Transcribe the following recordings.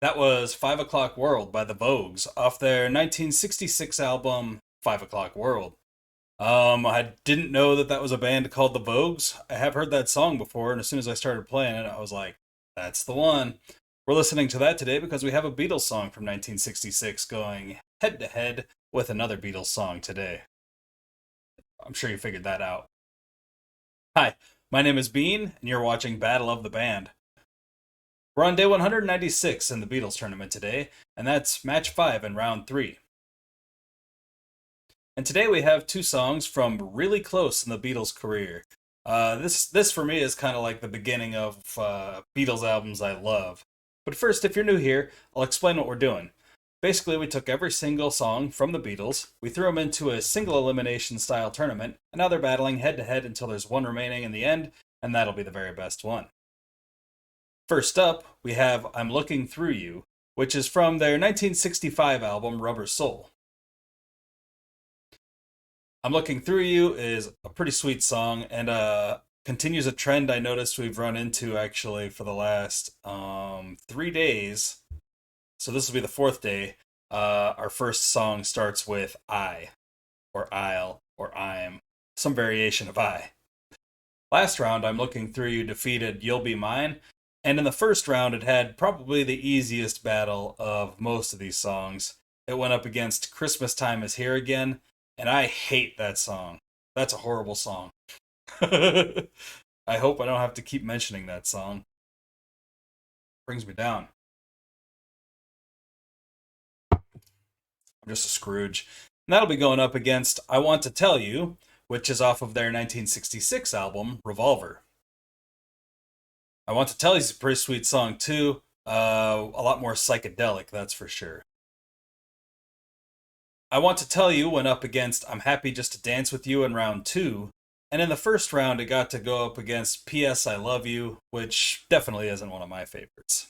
That was 5 O'Clock World by the Vogues off their 1966 album 5 O'Clock World. I didn't know that that was a band called the Vogues. I have heard that song before, and as soon as I started playing it, I was like, that's the one. We're listening to that today because we have a Beatles song from 1966 going head to head with another Beatles song today. I'm sure you figured that out. Hi, my name is Bean, and you're watching Battle of the Band. We're on day 196 in the Beatles tournament today, and that's match 5 in round 3. And today we have two songs from really close in the Beatles' career. This for me is kind of like the beginning of Beatles albums I love. But first, if you're new here, I'll explain what we're doing. Basically, we took every single song from the Beatles, we threw them into a single elimination style tournament, and now they're battling head to head until there's one remaining in the end, and that'll be the very best one. First up, we have I'm Looking Through You, which is from their 1965 album Rubber Soul. I'm Looking Through You is a pretty sweet song, and continues a trend I noticed we've run into actually for the last 3 days. So this will be the fourth day. Our first song starts with I, or I'll, or I'm, some variation of I. Last round, I'm Looking Through You defeated You'll Be Mine, and in the first round, it had probably the easiest battle of most of these songs. It went up against Christmas Time Is Here Again, and I hate that song. That's a horrible song. I hope I don't have to keep mentioning that song. Brings me down. I'm just a Scrooge. And that'll be going up against I Want to Tell You, which is off of their 1966 album, Revolver. I Want to Tell You is a pretty sweet song, too. A lot more psychedelic, that's for sure. I Want to Tell You went up against I'm Happy Just to Dance With You in round 2. And in the first round, it got to go up against P.S. I Love You, which definitely isn't one of my favorites.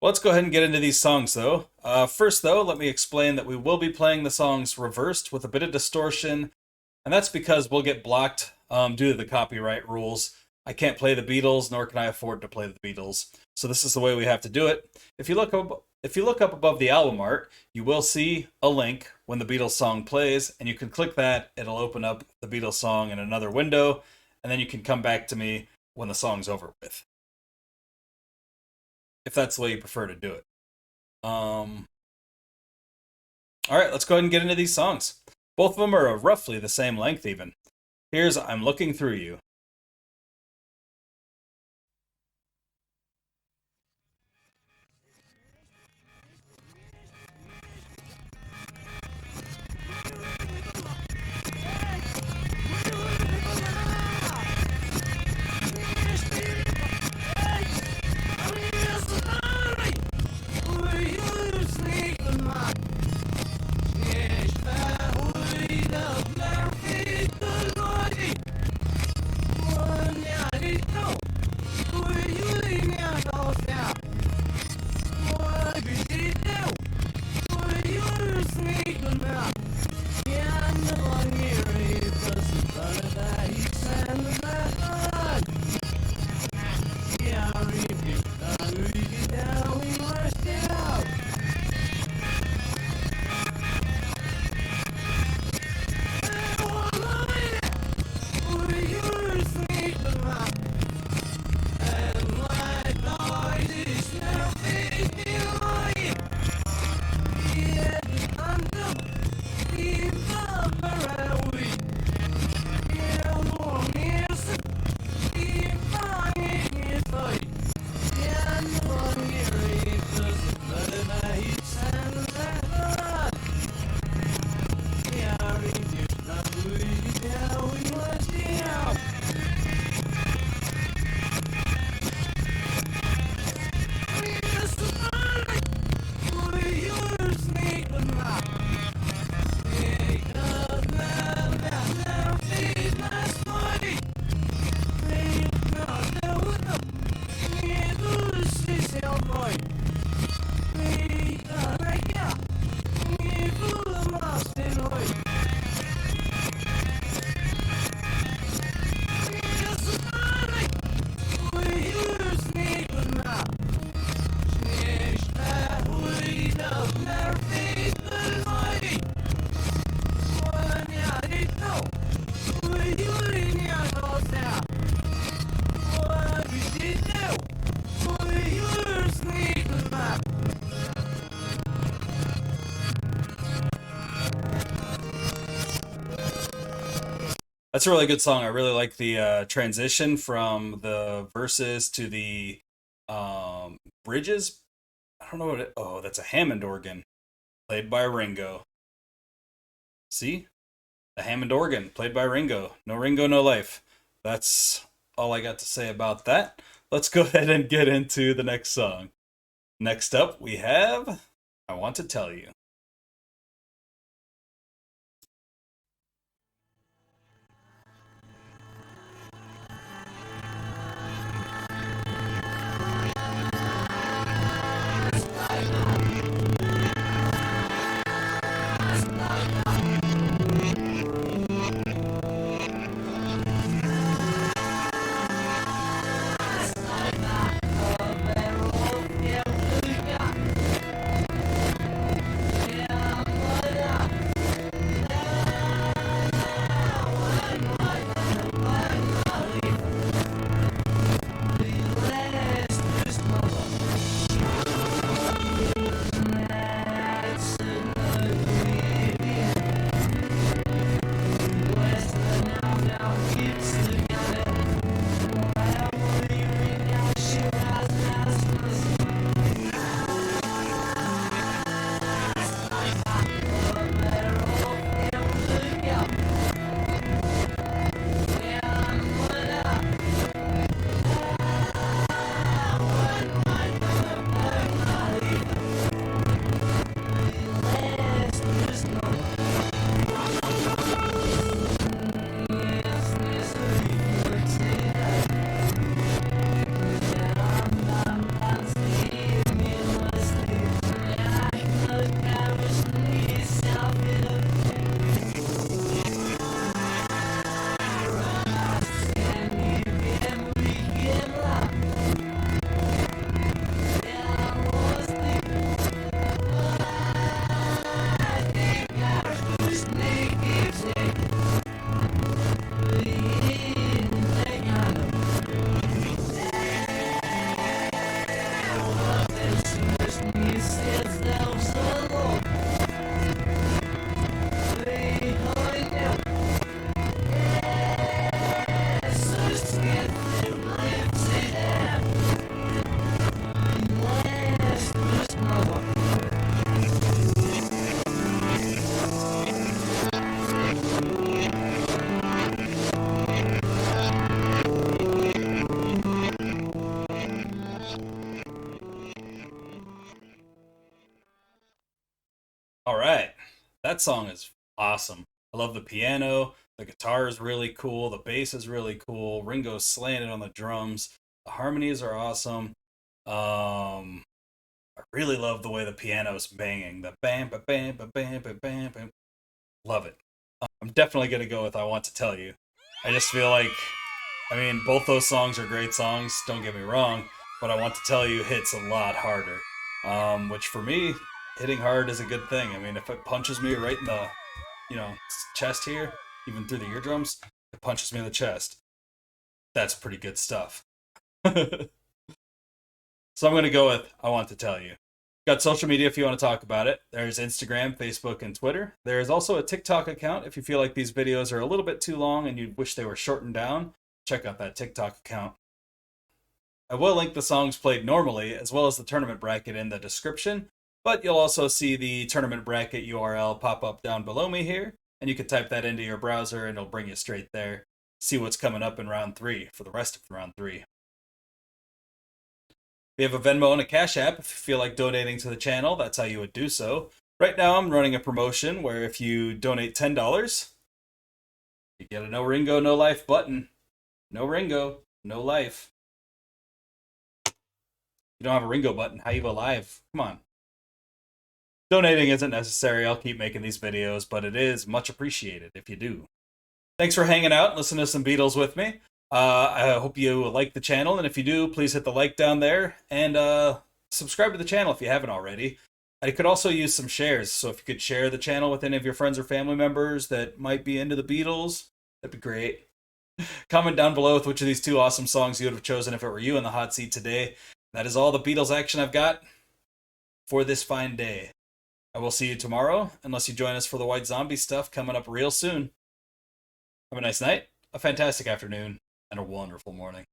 Well, let's go ahead and get into these songs, though. First, though, let me explain that we will be playing the songs reversed with a bit of distortion, and that's because we'll get blocked due to the copyright rules. I can't play the Beatles, nor can I afford to play the Beatles. So this is the way we have to do it. If you look up above the album art, you will see a link when the Beatles song plays, and you can click that. It'll open up the Beatles song in another window, and then you can come back to me when the song's over with. If that's the way you prefer to do it. Alright, let's go ahead and get into these songs. Both of them are roughly the same length even. Here's I'm Looking Through You. That's a really good song. I really like the transition from the verses to the bridges. I don't know what it. Oh, that's a Hammond organ played by Ringo. See, the Hammond organ played by Ringo. No Ringo, no life. That's all I got to say about that. Let's go ahead and get into the next song. Next up, we have I Want to Tell You. All right. That song is awesome. I love the piano. The guitar is really cool. The bass is really cool. Ringo's slaying it on the drums. The harmonies are awesome. I really love the way the piano's banging. The bam, ba bam, ba bam, ba bam, bam. Love it. I'm definitely gonna go with "I Want to Tell You." I just feel like, I mean, both those songs are great songs. Don't get me wrong, but "I Want to Tell You" hits a lot harder. Which for me, hitting hard is a good thing. I mean, if it punches me right in the, chest here, even through the eardrums, it punches me in the chest. That's pretty good stuff. So I'm going to go with "I Want to Tell You." Got social media if you want to talk about it. There's Instagram, Facebook, and Twitter. There is also a TikTok account if you feel like these videos are a little bit too long and you wish they were shortened down. Check out that TikTok account. I will link the songs played normally as well as the tournament bracket in the description, but you'll also see the tournament bracket URL pop up down below me here, and you can type that into your browser and it'll bring you straight there. See what's coming up in round 3 for the rest of round 3. We have a Venmo and a Cash App. If you feel like donating to the channel, that's how you would do so. Right now, I'm running a promotion where if you donate $10, you get a No Ringo, No Life button. No Ringo, no life. You don't have a Ringo button. How you alive? Come on. Donating isn't necessary. I'll keep making these videos, but it is much appreciated if you do. Thanks for hanging out and listening to some Beatles with me. I hope you like the channel, and if you do, please hit the like down there and subscribe to the channel if you haven't already. I could also use some shares. So if you could share the channel with any of your friends or family members that might be into the Beatles, that'd be great. Comment down below with which of these two awesome songs you would have chosen if it were you in the hot seat today. That is all the Beatles action I've got for this fine day. I will see you tomorrow, unless you join us for the White Zombie stuff coming up real soon. Have a nice night, a fantastic afternoon, and a wonderful morning.